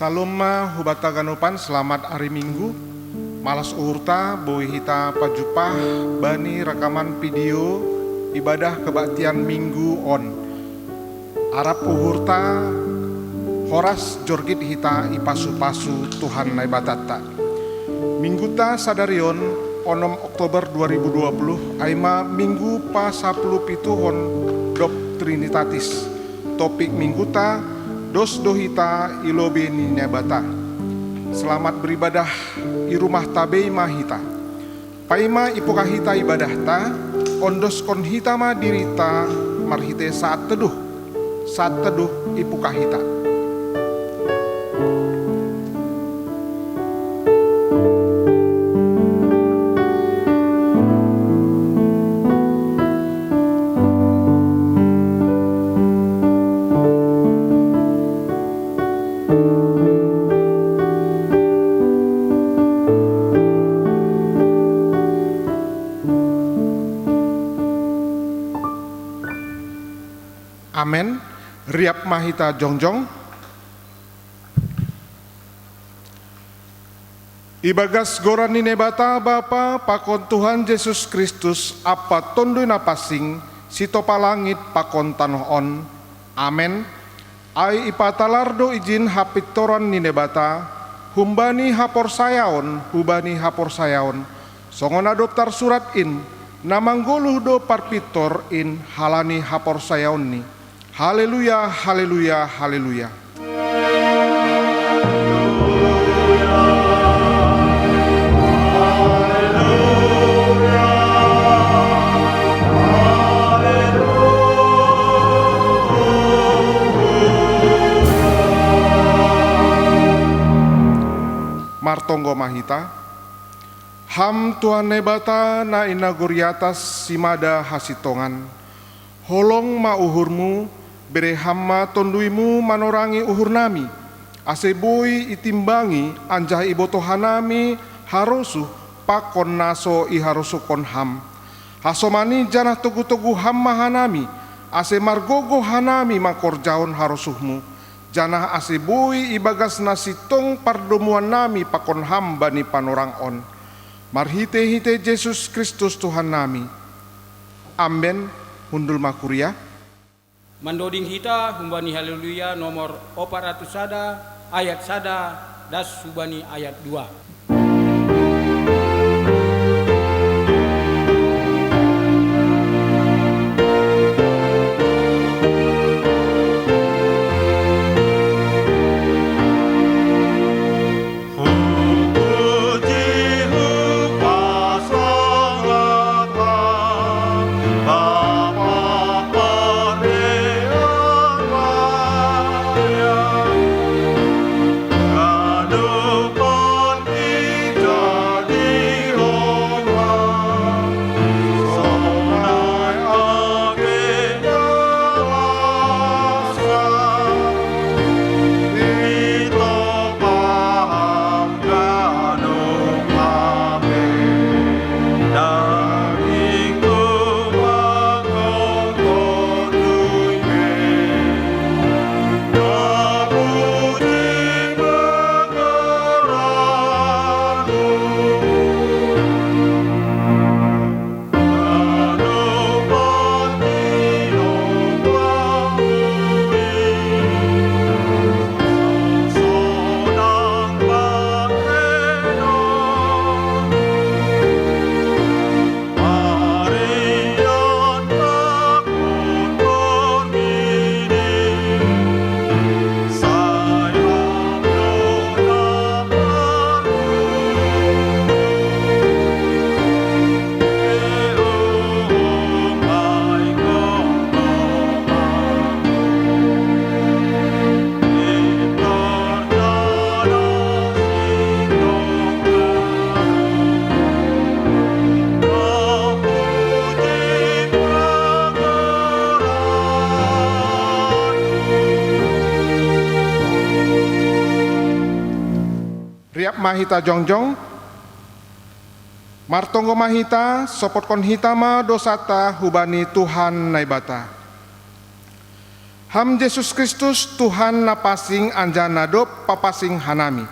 Saloma hubata ganupan selamat hari Minggu. Malas urta boi hita pajupah bani rekaman video ibadah kebaktian Minggu on. Arab uhurta horas jorgit hita ipasu-pasu Tuhan nai batata. Mingguta sadarion onom Oktober 2020 aima Minggu pa 10 hon dop Trinitatis. Topik Mingguta dos dohita ilobe ninyabata. Selamat beribadah i rumah tabei mahita. Paima ipukahita ibadah ta, ondos kon hita ma dirita marhite saat teduh ipukahita. Amen. Riap mahita jongjong. Ibagas goran ninebata Bapa pakon Tuhan Yesus Kristus apa tondoi napasing sitopa langit pakon tanoh on. Amen. Ai ipatalardo izin hapitoran ninebata hubani hapor sayaon songon adoptar surat in namanggoluh do parpitor in halani hapor sayaon ni. Haleluya, haleluya, haleluya. Martonggo mahita. Ham Tuhan nebata na inaguriatas simada hasitongan. Holong mauhurmu bere hamma tonduimu manorangi uhur nami. Aseboi itimbangi anjah iboto hanami harosuh pakon naso iharosu kon ham. Hasomani janah tugu-tugu hamma hanami. Ase margogo hanami makorjaon harosuhmu. Janah aseboi ibagas nasitong pardomuan nami pakon ham bani panorang on. Marhite-hite Yesus Kristus Tuhan nami. Amen. Hundul makuria. Mandoding hita humbani haleluya nomor 400 sada ayat sada das subani ayat 2. Riap mahita jongjong. Martonggo mahita sopot kon hitama dosata hubani Tuhan naibata. Ham Yesus Kristus Tuhan napasing anja nadop papasing hanami.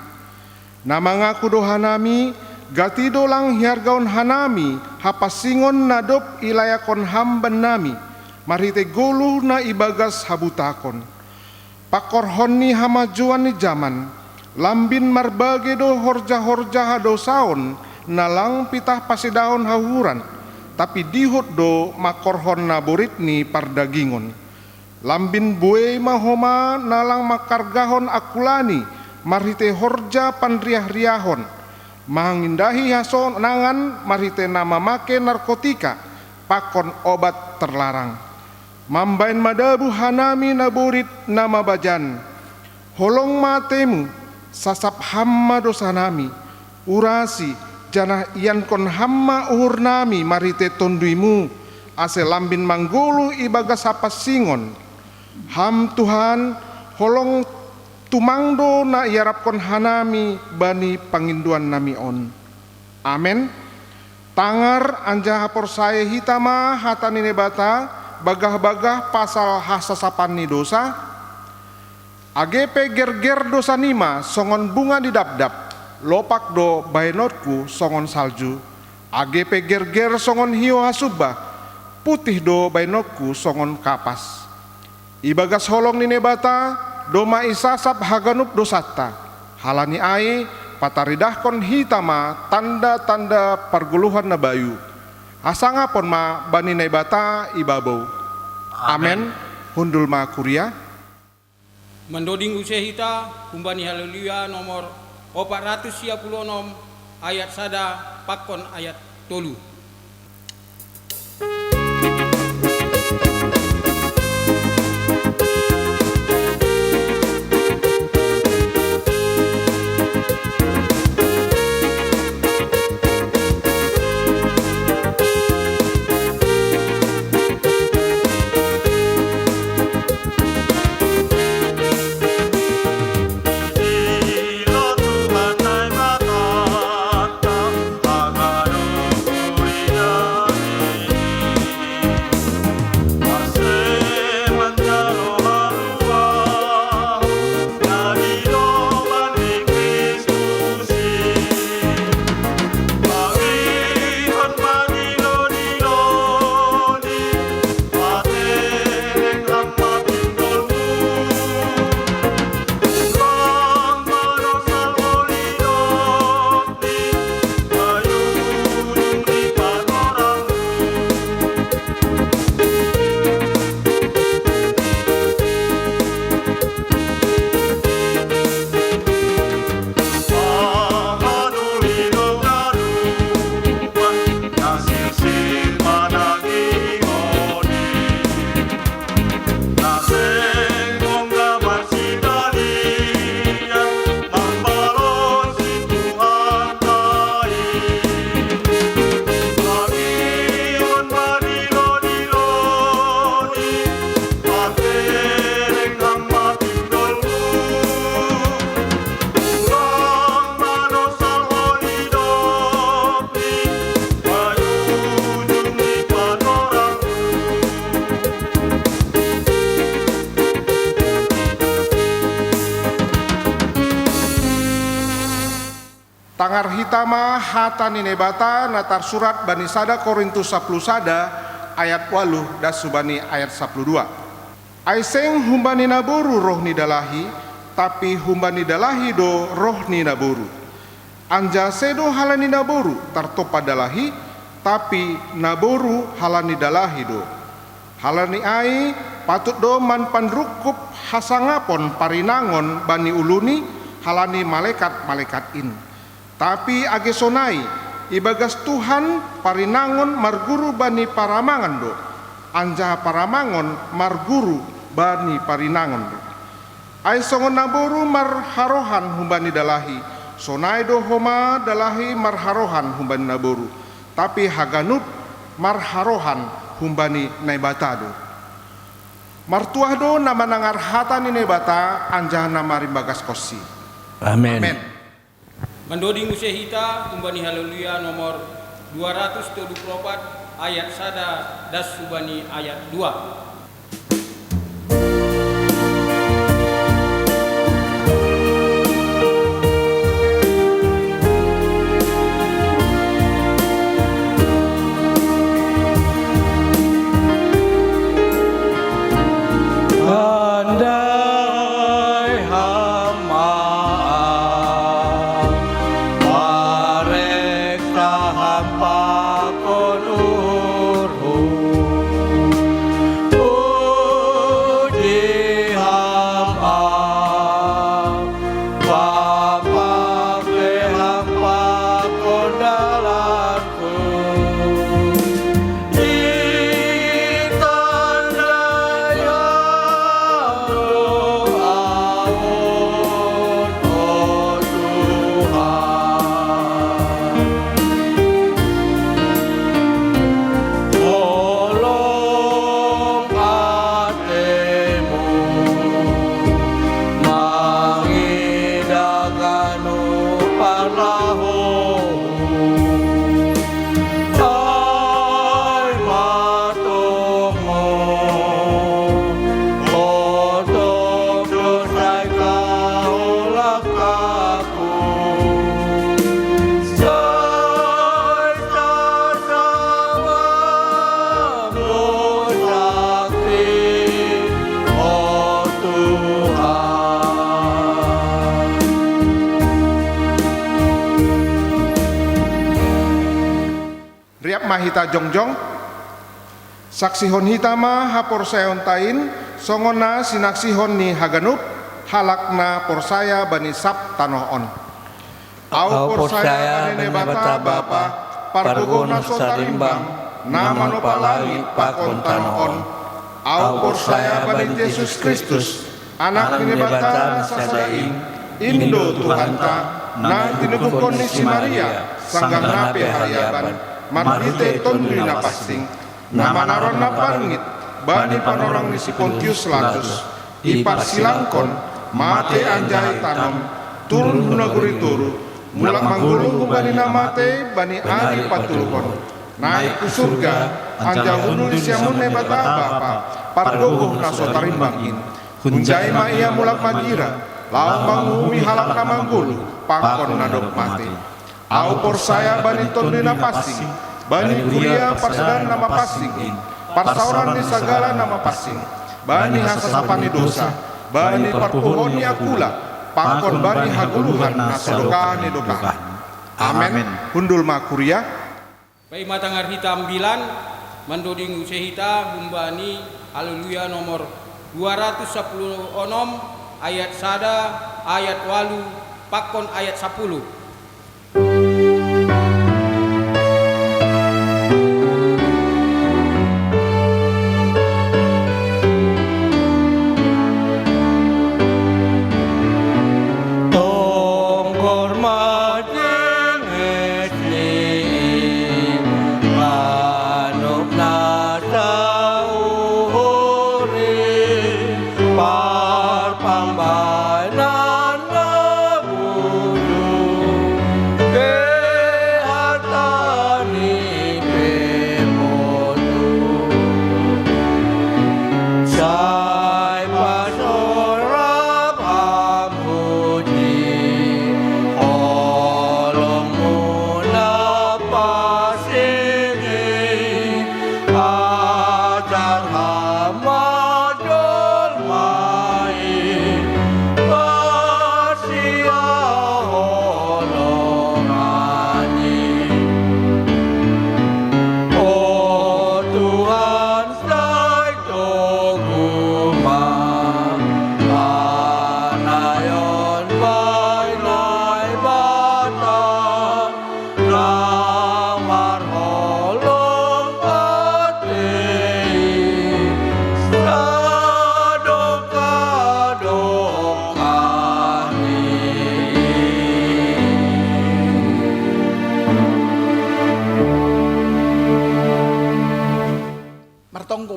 Nama ngaku do hanami, gati dolang hiargaon hanami, hapasingon nadop ilayakon hamban nami, marite golu na ibagas habutakon. Pakorhon ni hamajuan ni zaman, lambin marbage do horja-horja hadosaon, nalang pitah pasidaon hahuran, tapi dihut do makorhon naborit ni pardagingon. Lambin bue mahoma nalang makargahon akulani, marite horja panriah-riahon, mangindahi hason nangan marite nama make narkotika, pakon obat terlarang. Mambain madabu hanami naburit nama bajan, holong matemu sasap hamma dosanami, urasi janah ian kon hamma uhur nami marite tonduimu, ase lambin manggulu ibagas hapas singon. Ham Tuhan holong tumangdo na iarapkon hanami bani panginduan nami on. Amen. Tangar anja haporsae hitama hatanine bata bagah-bagah pasal hasasapan ni dosa. Agepe ger-ger dosa nima songon bunga di dap-dap, lopak do baenotku songon salju. Agepe ger-ger songon hio hasubah, putih do baenotku songon kapas. Ibagas holong nine bata doma isasap haganup dosata, halani ai pataridahkon hitama tanda-tanda perguluhan na bayu. Asangapon ma bani nai bata ibabau. Amen. Hundul ma kuria. Mendoding use hita humbani haleluya nomor 436 ayat sada pakon ayat tolu. Tangar hitama hata nine bata natar surat bani sada Korintus 10 sada ayat 8 das subani ayat 12. Aiseng humbani naboru roh ni dalahi, tapi humbani dalahi do roh ni naboru. Anja sedo halani naboru tartopa dalahi, tapi naboru halani dalahi do. Halani ai patut do man panrukup hasangapon parinangon bani uluni halani malaikat-malaikat in. Tapi age sonai ibagas Tuhan parinangon marguru bani paramangan do, anja paramangon marguru bani parinangon do. Ai songon naboru marharohan humbani dalahi, sonai do homa dalahi marharohan humbani naboru, tapi haganup marharohan humbani naibata do. Martuah do nama nangar hata ni naibata anja nama rimbagas kosi. Amen. Amen. Mendoding use hita humbani haleluya nomor 274 ayat sada das subani ayat 2. riap mahita jongjong, saksihon hitama hapor sayon tain, songona sinaksihon ni haganup, halakna porsaya bani sap tanoon. Au porsaya bani nebata bapa, pargogona sotarimbang, nama nopalagi pakon tanoon. Au porsaya bani Yesus Kristus, anak nebata sasaing, Indo Tuhanta, na tinutupon ni si Maria, sanggang napi hariaban, marhite tondri na pasting, na manaron na pangit, bani panorang ni si Pontius Latus, ipagsilangkon, mate anjay tanom, turun naguri turu, mulak manggulung bani na mate, bani ari patulukon, naik ke surga, anja hunul siamun nebata bapa, pargogoh na sotarimbangin, hunjay ma ia mulak majira, lambang umi halak na manggulu, pakon na dok mate. Au porsaya bani tondri na pasing, bani kuria parsadan nama pasing, parsauran di segala nama pasing, bani hasasapani dosa, bani parpuhon ni akula, pakon bani haguluhan na sodokani dokahan. Amen. Hundul ma kuria. Pai matangar hitam bilan, mandoding usehita humbani haleluya nomor 210 onom ayat sada ayat walu pakon ayat 10.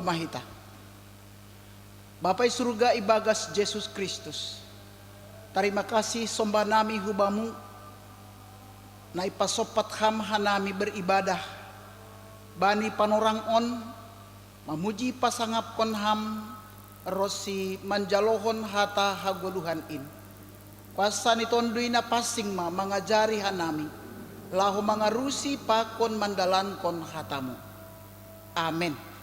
Mahita. Bapai surga ibagas Yesus Kristus. Terima kasih somba nami hubamu na ipasopat ham hanami beribadah. Bani panorang on mamuji pasangap kon ham rosi manjalohon hata haguluhan in. Kuasa ni tondui na pasing ma mangajari hanami. Lahu mangarusi pakon mandalan kon hatamu. Amen.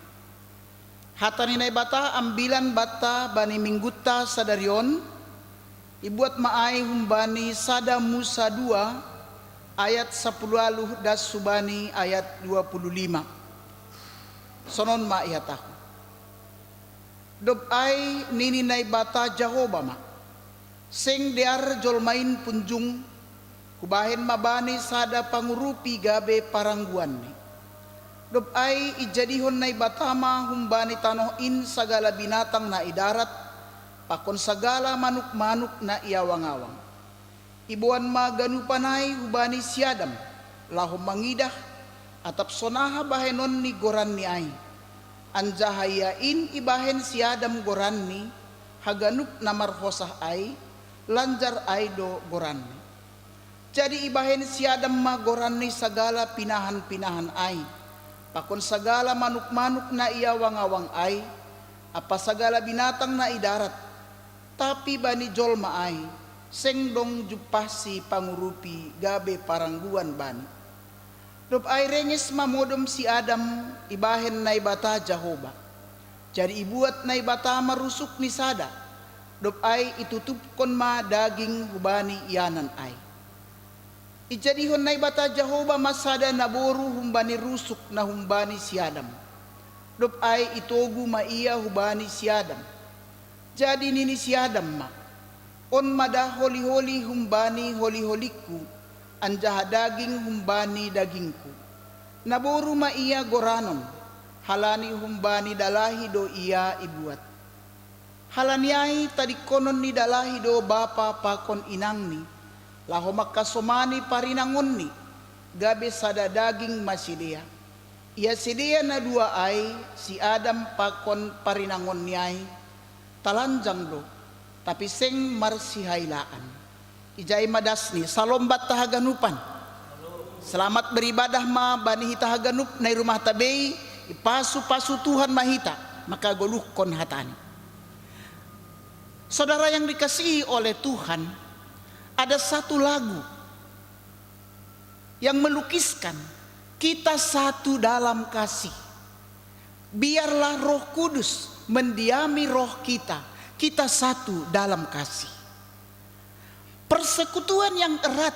Hata ni bata ambilan bata bani mingguta sadarion ibuat maai humbani sada Musa 2 ayat 10 das subani ayat 25 sonon ma ihataku dob ai nini nai bata Jahoba ma sing dear jolmain punjung kubahen mabani sada pangurupi gabe parangguan ni dob ay ijadihon na ibatama humbani tanoin sagala binatang na idarat, pakon sagala manuk-manuk na iawang-awang. Ibuan maganupanay hubani siadam, lahom mangidah, atap sonaha bahenon ni goran ni ay. Anjahayain ibahen siadam goran ni, haganup na marhosah ay, lanjar ay do goran ni. Jadi ibahen siadam ma goran ni sagala pinahan-pinahan ay. Pakon sagala manuk-manuk na iawang-awang ay, apa sagala binatang na idarat, tapi bani jolma ay, sengdong jupasi pangurupi gabe parangguan bani. Dob ay rengis mamodom si Adam, ibahen na ibata Jahoba. Jadi ibuat na ibata marusuk ni sada, dob ay itutup kon ma daging hubani iyanan ay. ijadihon na ibata Jehovah masada naboru humbani rusuk na humbani si Adam. Dop ay itogu maiya hubani si Adam. Jadi nini si Adam ma. On mada holi-holi humbani holi-holiku. Anjaha daging humbani dagingku. Naboru maiya goranon. Halani humbani dalahi do iya ibuat. Halaniai tadi konon ni dalahi do bapa pakon inangni. Laho makasomani parinangon ni. Gabe sada daging masidia. Ia sedia na dua ay si Adam pakon parinangon niay. Talanjang do. Tapi seng marsihailaan. Ijay madasni salombat tahaganupan. Selamat beribadah ma bani hita haganup na rumah tabei. Ipasu-pasu Tuhan mahita maka golukon hatani. Saudara yang dikasihi oleh Tuhan, ada satu lagu yang melukiskan kita satu dalam kasih. Biarlah Roh Kudus mendiami roh kita, kita satu dalam kasih. Persekutuan yang erat,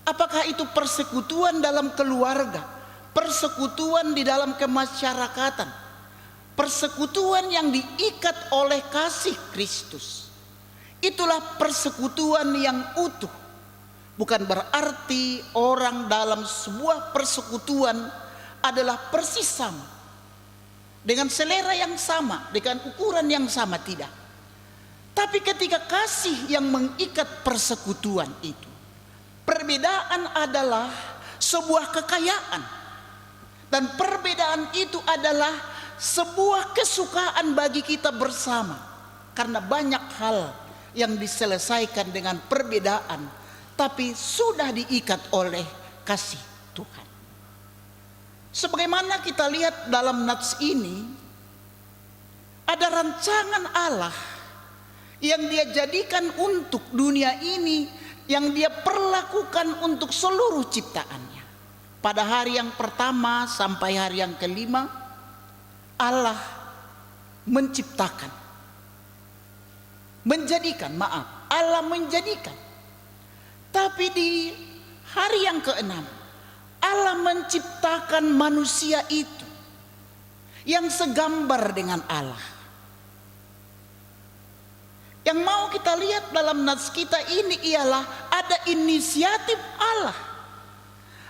apakah itu persekutuan dalam keluarga, persekutuan di dalam kemasyarakatan, persekutuan yang diikat oleh kasih Kristus. Itulah persekutuan yang utuh. Bukan berarti orang dalam sebuah persekutuan adalah persis sama, dengan selera yang sama, dengan ukuran yang sama, tidak. Tapi ketika kasih yang mengikat persekutuan itu, perbedaan adalah sebuah kekayaan. Dan perbedaan itu adalah sebuah kesukaan bagi kita bersama. Karena banyak hal yang diselesaikan dengan perbedaan, tapi sudah diikat oleh kasih Tuhan. Sebagaimana kita lihat dalam nats ini, ada rancangan Allah yang Dia jadikan untuk dunia ini, yang Dia perlakukan untuk seluruh ciptaannya. Pada hari yang pertama sampai hari yang kelima, Allah Allah menjadikan. Tapi di hari yang keenam, Allah menciptakan manusia itu yang segambar dengan Allah. Yang mau kita lihat dalam nats kita ini ialah ada inisiatif Allah.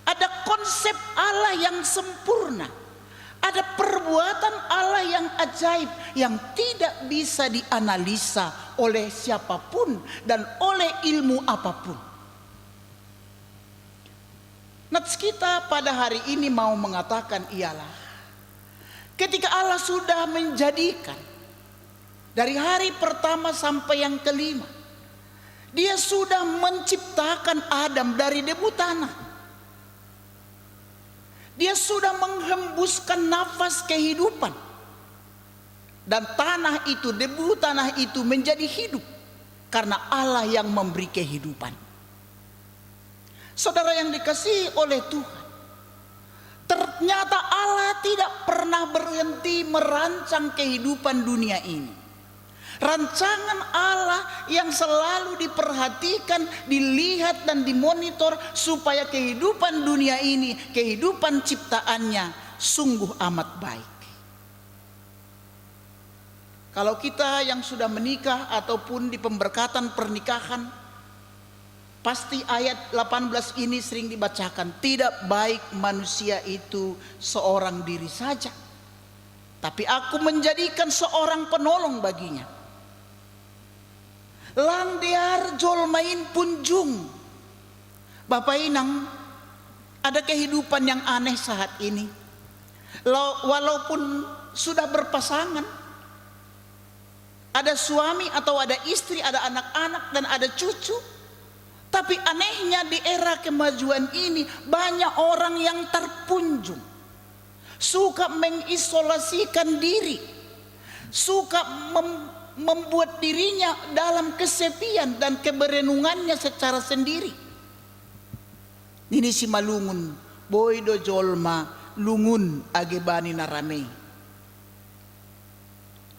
Ada konsep Allah yang sempurna. Ada perbuatan Allah yang ajaib, yang tidak bisa dianalisa oleh siapapun dan oleh ilmu apapun. Nats kita pada hari ini mau mengatakan ialah, ketika Allah sudah menjadikan dari hari pertama sampai yang kelima, Dia sudah menciptakan Adam dari debu tanah. Dia sudah menghembuskan nafas kehidupan. Dan tanah itu, debu tanah itu menjadi hidup. Karena Allah yang memberi kehidupan. Saudara yang dikasihi oleh Tuhan, ternyata Allah tidak pernah berhenti merancang kehidupan dunia ini. Rancangan Allah yang selalu diperhatikan, dilihat dan dimonitor supaya kehidupan dunia ini, kehidupan ciptaannya sungguh amat baik. Kalau kita yang sudah menikah ataupun di pemberkatan pernikahan, pasti ayat 18 ini sering dibacakan. Tidak baik manusia itu seorang diri saja, tapi aku menjadikan seorang penolong baginya. Langdear jolmain punjung. Bapak Inang, ada kehidupan yang aneh saat ini. Walaupun sudah berpasangan, ada suami atau ada istri, ada anak-anak dan ada cucu, tapi anehnya di era kemajuan ini banyak orang yang terpunjung, suka mengisolasikan diri, suka membuat dirinya dalam kesepian dan keberenungannya secara sendiri. Ini si malungun boy do jolma lungun age bani narame.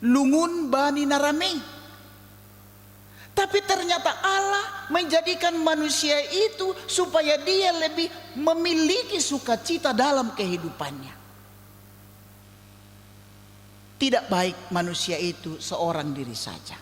Lungun bani narame. Tapi ternyata Allah menjadikan manusia itu supaya dia lebih memiliki sukacita dalam kehidupannya. Tidak baik manusia itu seorang diri saja.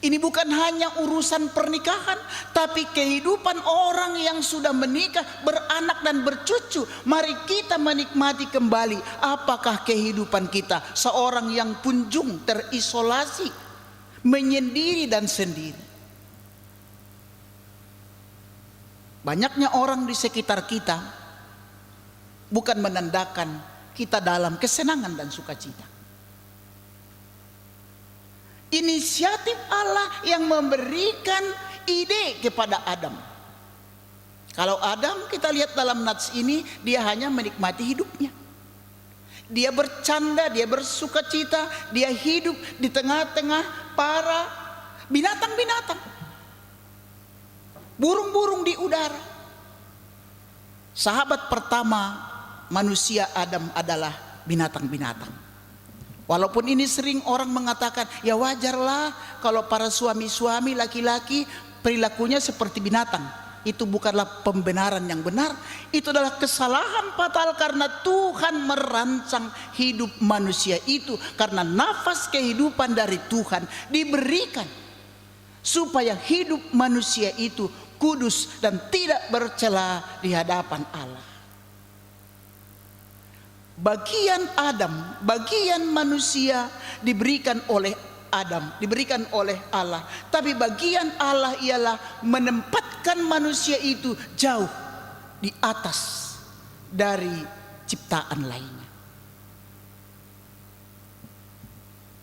Ini bukan hanya urusan pernikahan, tapi kehidupan orang yang sudah menikah, beranak dan bercucu. Mari kita menikmati kembali apakah kehidupan kita seorang yang punjung, terisolasi, menyendiri dan sendiri. Banyaknya orang di sekitar kita bukan menandakan kita dalam kesenangan dan sukacita. Inisiatif Allah yang memberikan ide kepada Adam. Kalau Adam kita lihat dalam nats ini, dia hanya menikmati hidupnya. Dia bercanda, dia bersukacita, dia hidup di tengah-tengah para binatang-binatang, burung-burung di udara. Sahabat pertama manusia Adam adalah binatang-binatang. Walaupun ini sering orang mengatakan, ya wajarlah kalau para suami-suami laki-laki perilakunya seperti binatang. Itu bukanlah pembenaran yang benar. Itu adalah kesalahan fatal karena Tuhan merancang hidup manusia itu. Karena nafas kehidupan dari Tuhan diberikan supaya hidup manusia itu kudus dan tidak bercela di hadapan Allah. Bagian Adam, bagian manusia diberikan oleh Adam, diberikan oleh Allah. Tapi bagian Allah ialah menempatkan manusia itu jauh di atas dari ciptaan lainnya.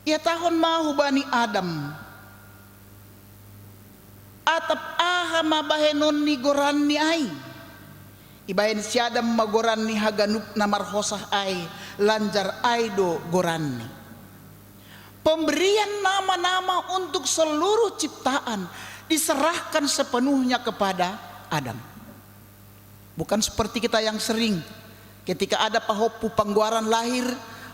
Ya tahun mahu bani Adam atap ahama bahenon ni goran ni ai. Ibain siadam magorani haganup namar hosah ai lanjar aido gorani. Pemberian nama-nama untuk seluruh ciptaan diserahkan sepenuhnya kepada Adam. Bukan seperti kita yang sering ketika ada pahopu pangguaran lahir,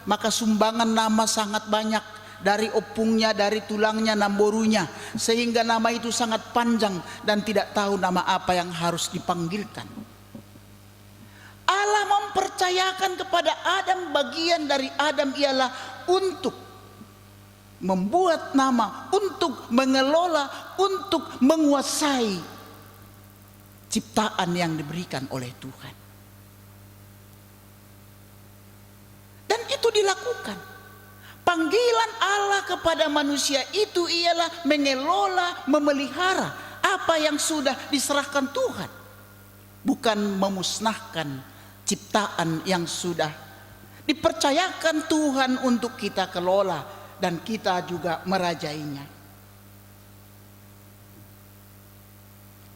maka sumbangan nama sangat banyak dari opungnya, dari tulangnya, namborunya, sehingga nama itu sangat panjang dan tidak tahu nama apa yang harus dipanggilkan. Allah mempercayakan kepada Adam, bagian dari Adam ialah untuk membuat nama, untuk mengelola, untuk menguasai ciptaan yang diberikan oleh Tuhan. Dan itu dilakukan. Panggilan Allah kepada manusia itu ialah mengelola, memelihara apa yang sudah diserahkan Tuhan, bukan memusnahkan ciptaan yang sudah dipercayakan Tuhan untuk kita kelola dan kita juga merajainya.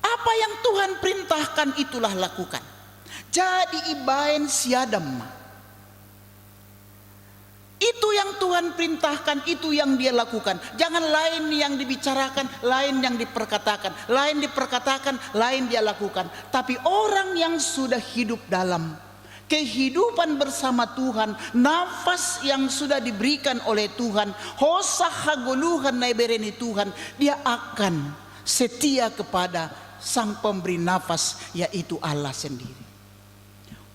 Apa yang Tuhan perintahkan itulah lakukan. Jadi ibain siadam, itu yang Tuhan perintahkan, itu yang dia lakukan. Jangan lain yang dibicarakan, lain yang diperkatakan, lain diperkatakan, lain dia lakukan. Tapi orang yang sudah hidup dalam kehidupan bersama Tuhan, nafas yang sudah diberikan oleh Tuhan, hosah hagoluhan naibereni Tuhan, dia akan setia kepada sang pemberi nafas, yaitu Allah sendiri.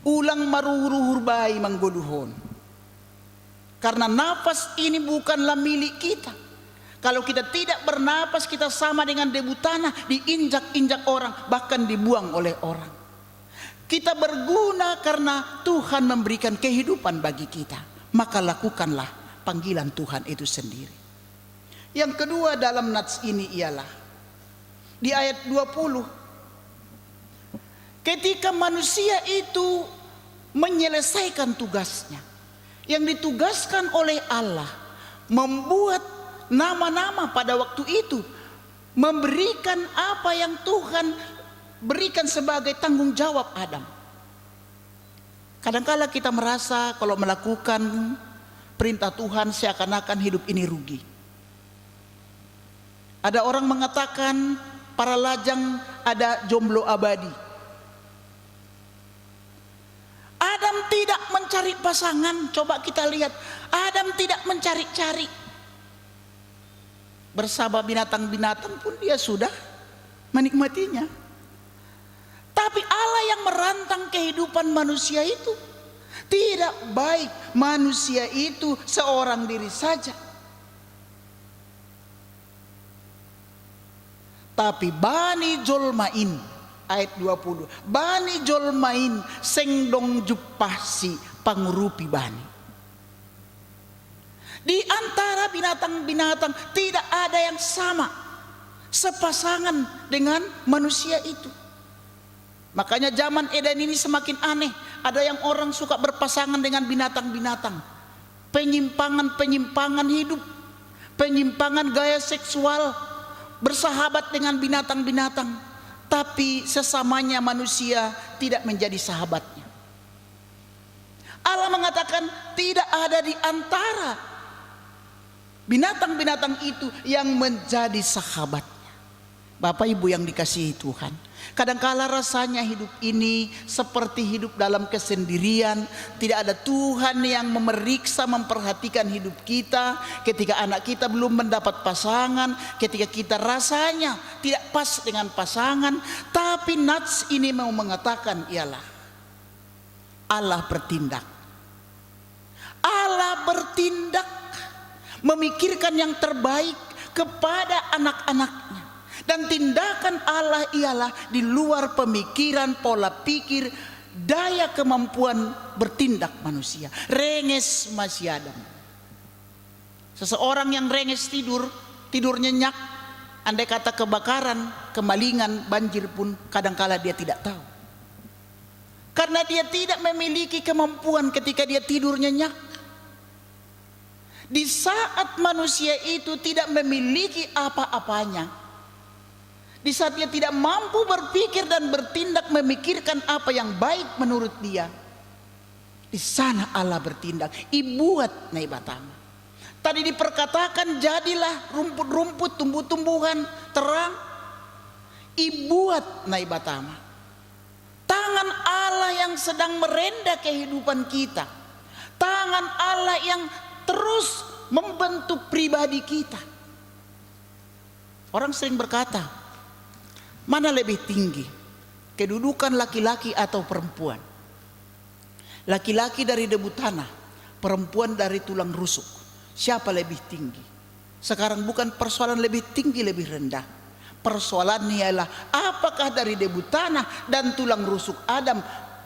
Ulang maruhur bayi manggoduhon. Karena nafas ini bukanlah milik kita. Kalau kita tidak bernapas, kita sama dengan debu tanah, diinjak-injak orang, bahkan dibuang oleh orang. Kita berguna karena Tuhan memberikan kehidupan bagi kita. Maka lakukanlah panggilan Tuhan itu sendiri. Yang kedua dalam nats ini ialah di ayat 20. Ketika manusia itu menyelesaikan tugasnya, yang ditugaskan oleh Allah membuat nama-nama pada waktu itu, memberikan apa yang Tuhan berikan sebagai tanggung jawab Adam. Kadang-kala kita merasa kalau melakukan perintah Tuhan seakan-akan hidup ini rugi. Ada orang mengatakan para lajang ada jomblo abadi. Adam tidak mencari pasangan. Coba kita lihat, Adam tidak mencari-cari. bersama binatang-binatang pun dia sudah menikmatinya. Tapi Allah yang merancang kehidupan manusia itu tidak baik manusia itu seorang diri saja, tapi bani jolmain, ayat 20, bani jolmain sengdong jupasi pangurupi bani. Di antara binatang-binatang tidak ada yang sama sepasangan dengan manusia itu. Makanya zaman Eden ini semakin aneh. Ada yang orang suka berpasangan dengan binatang-binatang. Penyimpangan hidup, penyimpangan gaya seksual, bersahabat dengan binatang-binatang, tapi sesamanya manusia tidak menjadi sahabatnya. Allah mengatakan tidak ada di antara binatang-binatang itu yang menjadi sahabatnya. Bapak Ibu yang dikasihi Tuhan, kadangkala rasanya hidup ini seperti hidup dalam kesendirian. Tidak ada Tuhan yang memeriksa, memperhatikan hidup kita ketika anak kita belum mendapat pasangan, ketika kita rasanya tidak pas dengan pasangan. Tapi nats ini mau mengatakan ialah Allah bertindak. Allah bertindak memikirkan yang terbaik kepada anak-anaknya. Dan tindakan Allah ialah di luar pemikiran, pola pikir, daya kemampuan bertindak manusia. Renges masih ada. Seseorang yang renges tidur nyenyak, andai kata kebakaran, kemalingan, banjir pun kadangkala dia tidak tahu. Karena dia tidak memiliki kemampuan ketika dia tidur nyenyak. Di saat manusia itu tidak memiliki apa-apanya, di saat dia tidak mampu berpikir dan bertindak memikirkan apa yang baik menurut dia, di sana Allah bertindak. Ibuat nai batama. Tadi diperkatakan jadilah rumput-rumput, tumbuh-tumbuhan terang. Ibuat nai batama. Tangan Allah yang sedang merenda kehidupan kita. Tangan Allah yang terus membentuk pribadi kita. Orang sering berkata, mana lebih tinggi, kedudukan laki-laki atau perempuan? Laki-laki dari debu tanah, perempuan dari tulang rusuk. Siapa lebih tinggi? Sekarang bukan persoalan lebih tinggi lebih rendah. Persoalannya ialah apakah dari debu tanah dan tulang rusuk Adam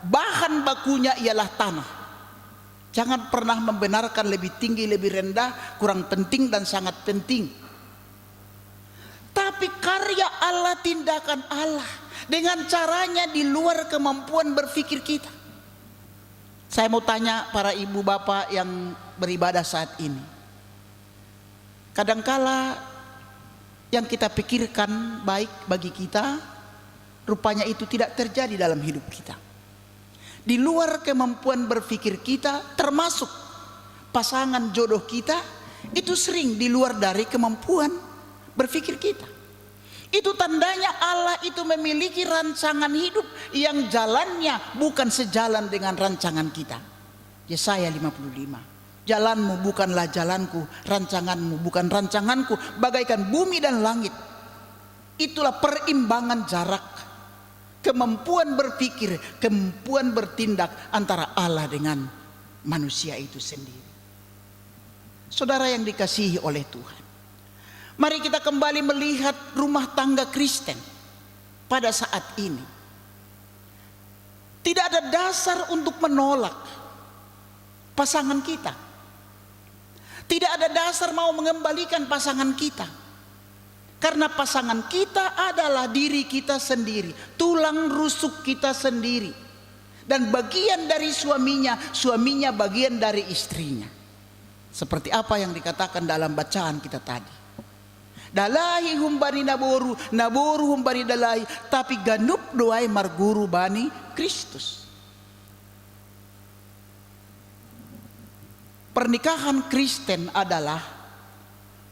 bahan bakunya ialah tanah. Jangan pernah membenarkan lebih tinggi lebih rendah, kurang penting dan sangat penting. Tapi karya Allah, tindakan Allah dengan caranya di luar kemampuan berpikir kita. Saya mau tanya para ibu bapak yang beribadah saat ini. Kadangkala yang kita pikirkan baik bagi kita, rupanya itu tidak terjadi dalam hidup kita. Di luar kemampuan berpikir kita, termasuk pasangan jodoh kita, itu sering di luar dari kemampuan berpikir kita. Itu tandanya Allah itu memiliki rancangan hidup yang jalannya bukan sejalan dengan rancangan kita. Yesaya 55. Jalanmu bukanlah jalanku, rancanganmu bukan rancanganku, bagaikan bumi dan langit. Itulah perimbangan jarak kemampuan berpikir, kemampuan bertindak antara Allah dengan manusia itu sendiri. Saudara yang dikasihi oleh Tuhan, mari kita kembali melihat rumah tangga Kristen pada saat ini. Tidak ada dasar untuk menolak pasangan kita. Tidak ada dasar mau mengembalikan pasangan kita. Karena pasangan kita adalah diri kita sendiri, tulang rusuk kita sendiri. Dan bagian dari suaminya, suaminya bagian dari istrinya. Seperti apa yang dikatakan dalam bacaan kita tadi. Dalahi humbani naboru, naboru humbani dalahi, tapi ganup doai marguru bani Kristus. Pernikahan Kristen adalah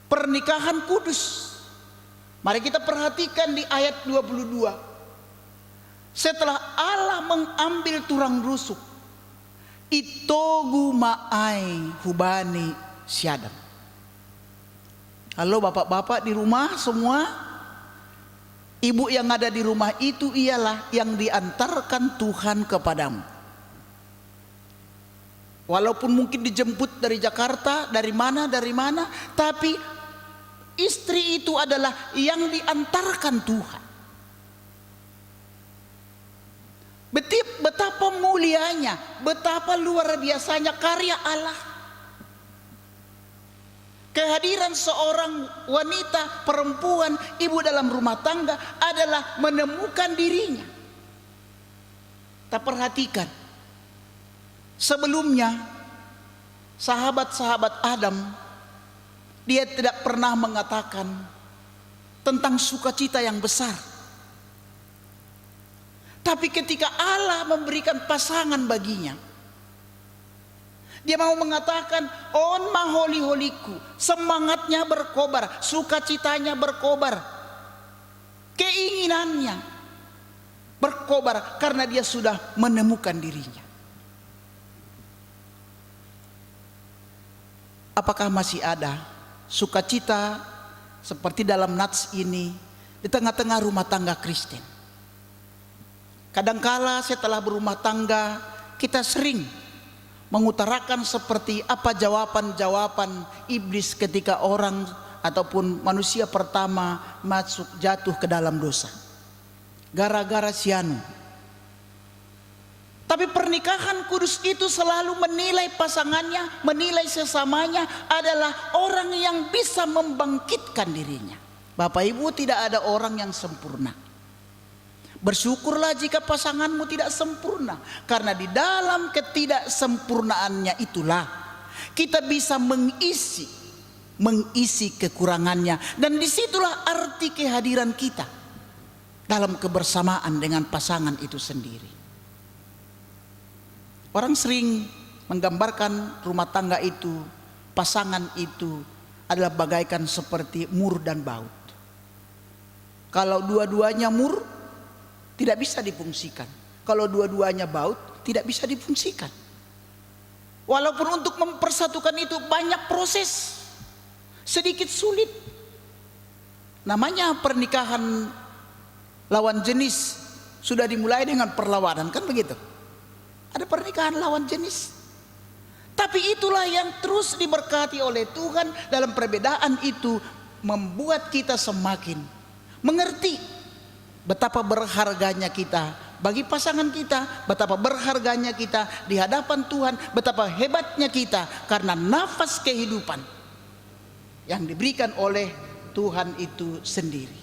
pernikahan kudus. Mari kita perhatikan di ayat 22. Setelah Allah mengambil tulang rusuk, itogu ma'ai hubani syadam. Halo bapak-bapak di rumah semua, ibu yang ada di rumah itu ialah yang diantarkan Tuhan kepadamu. Walaupun mungkin dijemput dari Jakarta, dari mana, tapi istri itu adalah yang diantarkan Tuhan. Betapa mulianya, betapa luar biasanya karya Allah. Kehadiran seorang wanita, perempuan, ibu dalam rumah tangga adalah menemukan dirinya. Kita perhatikan, sebelumnya sahabat-sahabat Adam, dia tidak pernah mengatakan tentang sukacita yang besar. Tapi ketika Allah memberikan pasangan baginya, dia mau mengatakan, on maholi-holiku, semangatnya berkobar, sukacitanya berkobar, keinginannya berkobar karena dia sudah menemukan dirinya. Apakah masih ada sukacita seperti dalam nats ini di tengah-tengah rumah tangga Kristen? Kadangkala setelah berumah tangga kita sering mengutarakan seperti apa jawaban-jawaban iblis ketika orang ataupun manusia pertama jatuh ke dalam dosa. Gara-gara sianu. Tapi pernikahan kudus itu selalu menilai pasangannya, menilai sesamanya adalah orang yang bisa membangkitkan dirinya. Bapak Ibu, tidak ada orang yang sempurna. Bersyukurlah jika pasanganmu tidak sempurna, karena di dalam ketidaksempurnaannya itulah kita bisa mengisi kekurangannya, dan disitulah arti kehadiran kita dalam kebersamaan dengan pasangan itu sendiri. Orang sering menggambarkan rumah tangga itu, pasangan itu adalah bagaikan seperti mur dan baut. Kalau dua-duanya mur, tidak bisa difungsikan. Kalau dua-duanya baut, tidak bisa difungsikan. Walaupun untuk mempersatukan itu banyak proses, sedikit sulit. Namanya pernikahan lawan jenis sudah dimulai dengan perlawanan, kan begitu? Ada pernikahan lawan jenis. Tapi itulah yang terus diberkati oleh Tuhan. Dalam perbedaan itu membuat kita semakin mengerti betapa berharganya kita bagi pasangan kita, betapa berharganya kita di hadapan Tuhan, betapa hebatnya kita karena nafas kehidupan yang diberikan oleh Tuhan itu sendiri.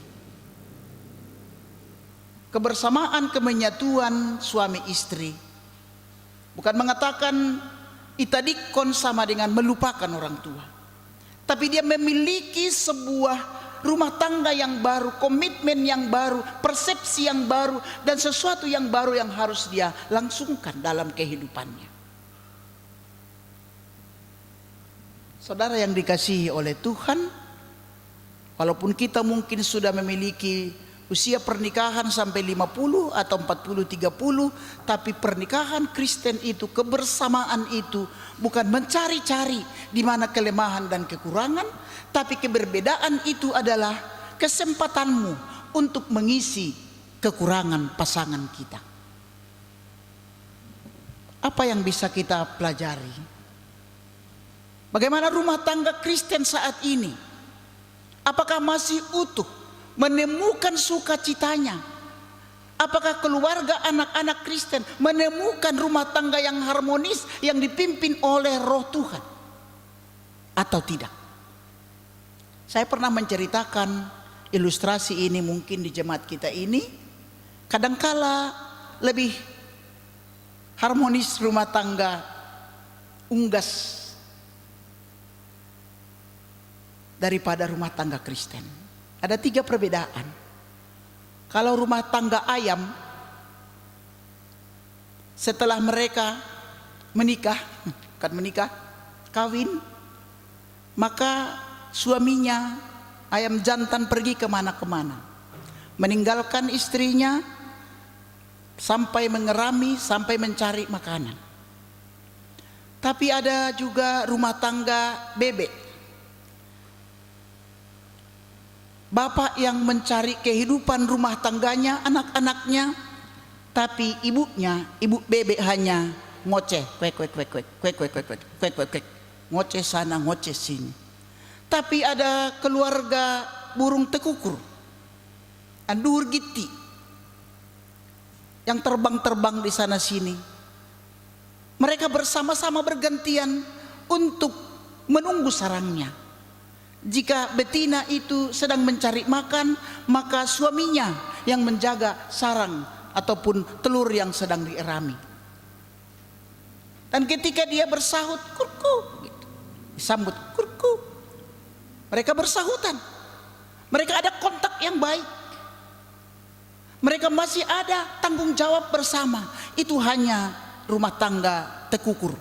Kebersamaan, kemenyatuan suami istri bukan mengatakan itadikon sama dengan melupakan orang tua, tapi dia memiliki sebuah rumah tangga yang baru, komitmen yang baru, persepsi yang baru, dan sesuatu yang baru yang harus dia langsungkan dalam kehidupannya. Saudara yang dikasihi oleh Tuhan, walaupun kita mungkin sudah memiliki usia pernikahan sampai 50 atau 40-30, tapi pernikahan Kristen itu, kebersamaan itu bukan mencari-cari di mana kelemahan dan kekurangan, tapi keberbedaan itu adalah kesempatanmu untuk mengisi kekurangan pasangan kita. Apa yang bisa kita pelajari? Bagaimana rumah tangga Kristen saat ini? Apakah masih utuh menemukan sukacitanya? Apakah keluarga anak-anak Kristen menemukan rumah tangga yang harmonis, yang dipimpin oleh Roh Tuhan, atau tidak? Saya pernah menceritakan ilustrasi ini mungkin di jemaat kita ini. Kadangkala lebih harmonis rumah tangga unggas daripada rumah tangga Kristen. Ada 3 perbedaan. Kalau rumah tangga ayam, setelah mereka menikah, kawin, maka suaminya ayam jantan pergi kemana-kemana, meninggalkan istrinya sampai mengerami, sampai mencari makanan. Tapi ada juga rumah tangga bebek. Bapak yang mencari kehidupan rumah tangganya, anak-anaknya, tapi ibunya, ibu bebek hanya ngoceh, kwek kwek kwek kwek kwek kwek kwek kwek kwek kwek kwek, ngoceh sana ngoceh sini. Tapi ada keluarga burung tekukur, andur giti, yang terbang-terbang di sana sini. Mereka bersama-sama bergantian untuk menunggu sarangnya. Jika betina itu sedang mencari makan, maka suaminya yang menjaga sarang ataupun telur yang sedang dierami. Dan ketika dia bersahut, kurku, gitu, disambut kurku, mereka bersahutan. Mereka ada kontak yang baik. Mereka masih ada tanggung jawab bersama. Itu hanya rumah tangga tekukur.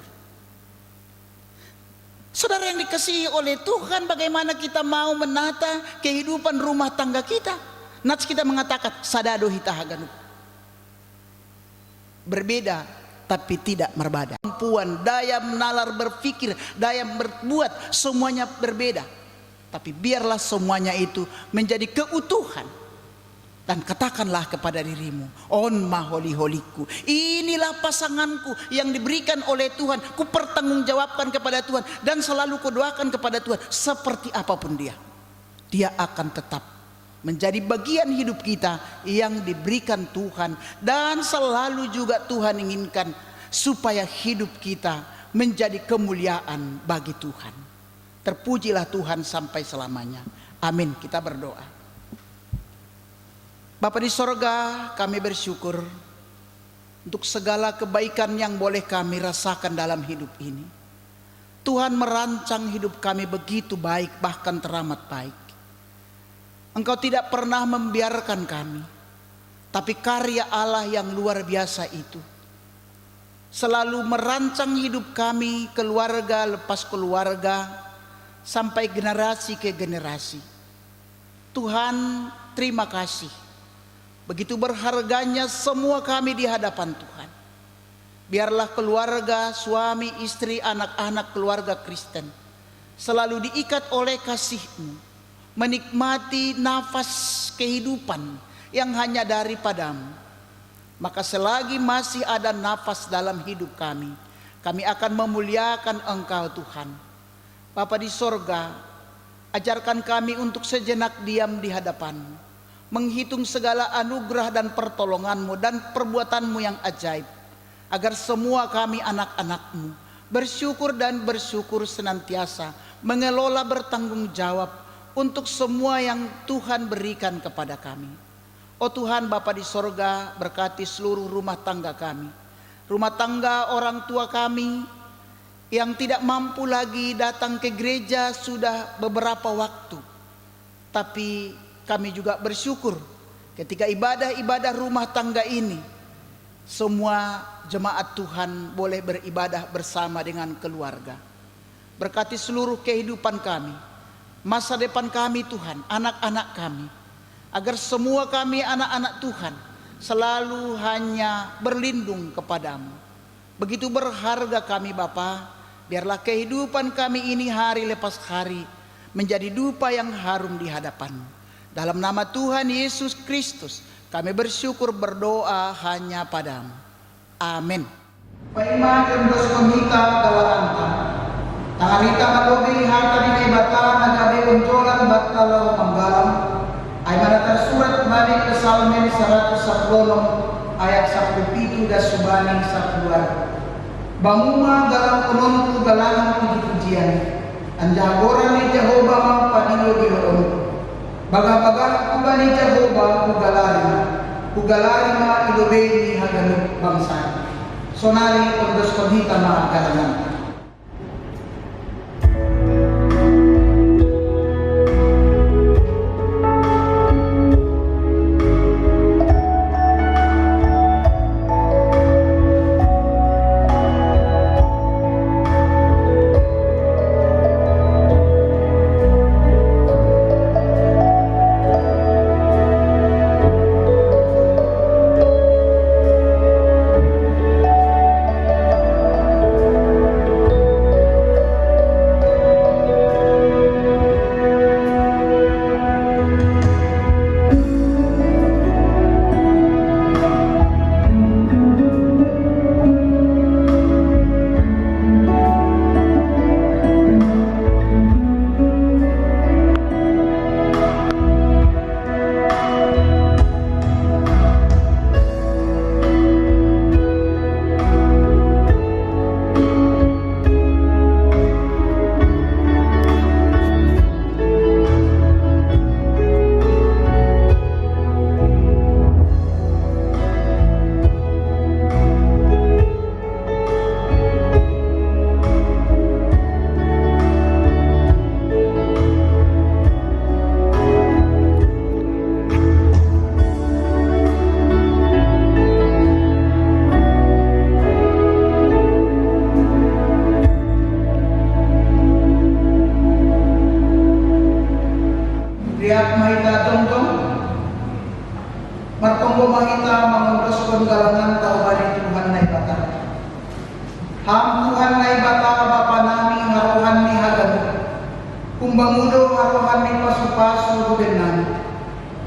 Saudara yang dikasihi oleh Tuhan, bagaimana kita mau menata kehidupan rumah tangga kita? Nats kita mengatakan sadado hita haganu. Berbeda tapi tidak merbada. Kemampuan, daya menalar berpikir, daya berbuat, semuanya berbeda. Tapi biarlah semuanya itu menjadi keutuhan. Dan katakanlah kepada dirimu, on maholi holiku, inilah pasanganku yang diberikan oleh Tuhan. Ku pertanggungjawabkan kepada Tuhan dan selalu kudoakan kepada Tuhan. Seperti apapun dia akan tetap menjadi bagian hidup kita yang diberikan Tuhan. Dan selalu juga Tuhan inginkan supaya hidup kita menjadi kemuliaan bagi Tuhan. Terpujilah Tuhan sampai selamanya. Amin. Kita berdoa. Bapa di sorga, kami bersyukur untuk segala kebaikan yang boleh kami rasakan dalam hidup ini. Tuhan merancang hidup kami begitu baik, bahkan teramat baik. Engkau tidak pernah membiarkan kami, tapi karya Allah yang luar biasa itu selalu merancang hidup kami, keluarga lepas keluarga, sampai generasi ke generasi. Tuhan, terima kasih. Begitu berharganya semua kami di hadapan Tuhan. Biarlah keluarga, suami, istri, anak-anak keluarga Kristen selalu diikat oleh kasih-Mu, menikmati nafas kehidupan yang hanya daripadamu. Maka selagi masih ada nafas dalam hidup kami akan memuliakan Engkau Tuhan. Bapa di sorga, ajarkan kami untuk sejenak diam di hadapan-Mu, menghitung segala anugerah dan pertolongan-Mu dan perbuatan-Mu yang ajaib, agar semua kami anak-anak-Mu bersyukur dan bersyukur senantiasa, mengelola bertanggung jawab untuk semua yang Tuhan berikan kepada kami. Oh Tuhan Bapa di sorga, berkati seluruh rumah tangga kami, rumah tangga orang tua kami yang tidak mampu lagi datang ke gereja sudah beberapa waktu. Tapi kami juga bersyukur ketika ibadah-ibadah rumah tangga ini, semua jemaat Tuhan boleh beribadah bersama dengan keluarga. Berkati seluruh kehidupan kami, masa depan kami Tuhan, anak-anak kami, agar semua kami anak-anak Tuhan selalu hanya berlindung kepadamu. Begitu berharga kami Bapa, biarlah kehidupan kami ini hari lepas hari menjadi dupa yang harum di hadapan-Mu. Dalam nama Tuhan Yesus Kristus kami bersyukur, berdoa hanya padamu. Amin. Paima kendos pemita galakanta tangarita magobi harta di nebata nagabe uncolan batalo manggalam ay mana tersurat balik ke Salmen 110 ayat 17 dan subani 1 banguma galang penontu galangan puji-pujian anjagoran ni Jehovah mampadilo dilorong baga-baga kubani Jehovah kugalarima ilobeni haganut bangsa sonari kondos konhita maagalangan.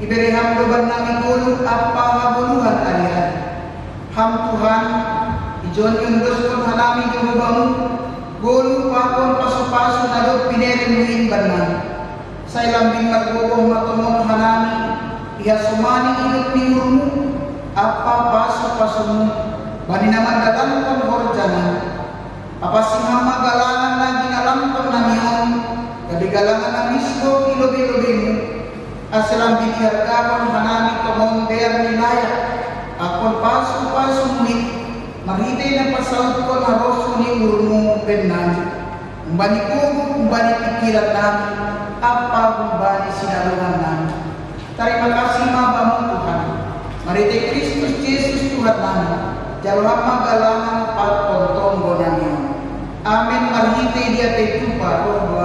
Iberi ham doban nami gulu apa habuluhan alihan. Ham Tuhan, ijon yung doskon hanami jurubamu, gulu pakon pasu-pasu nalog pinerin muin banman. Sa ilambing magboboh matumon hanami, iha sumani ilot ni urmu, apa pasu-pasumu, bani naman dadangkon horjana. Apasihama galangan lagi nalampon namion, gabi galangan na mismo ilobi-lobimu, asalam binihargakon hanami kamon der nilaya, akon pasu-pasu muli, marhitay na pasaud ko na roso ni urmu benan, umbani kubo, umbani pikiran namin, apa umbani sinalungan namin. Terima kasih mabamu Tuhan, marhitay Kristus Yesus Tuhan namin, jalurama galangan patpontong bonamion. Amin, marhitay dia tetupa roh Tuhan.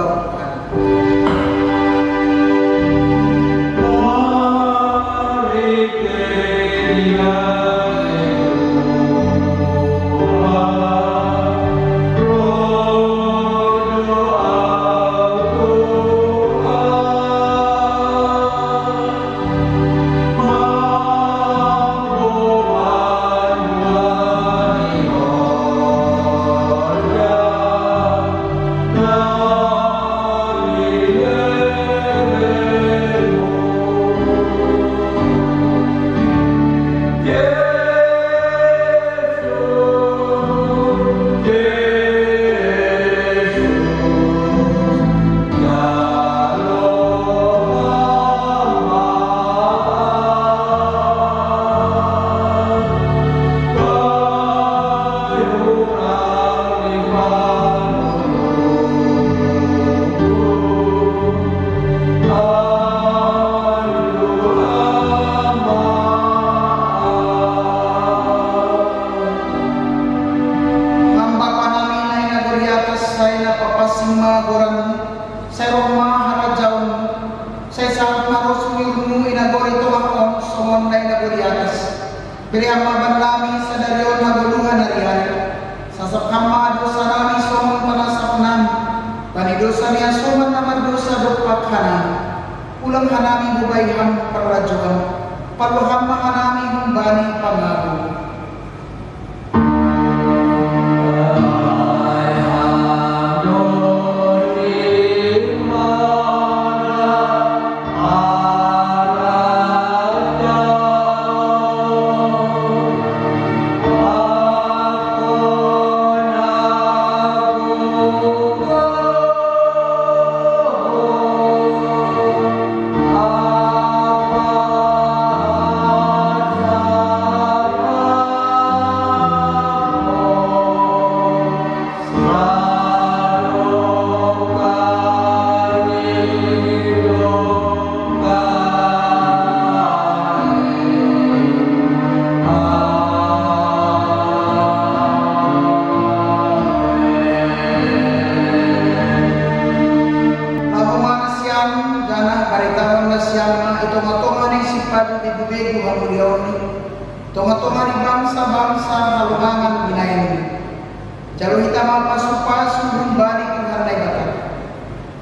Beri amaban nami sa daryon na guluhan hari-hari. Sasap hama dosa nami somon panasap nami. Panidosa niya somon na mardosa dopak hanami. Ulang hanami bubay ham parajuan. Paluham hanami humbani pangako. Tunga-tunga ni bangsa-bangsa halungangan binayan. Jalo hita mapasu-pasu humbani Tuhan na ibata.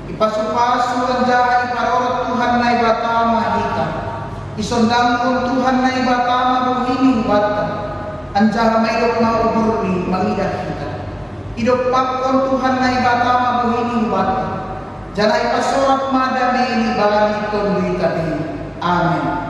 Ipasu-pasu anja iparorot Tuhan na ibata mahita. Isondangkon Tuhan na ibata mabuhini hubata. Anja mailok mauburi mangidah kita. Idopakon Tuhan na ibata mabuhini hubata. Jana ipasorat madame ini bagi tondui kami. Amin.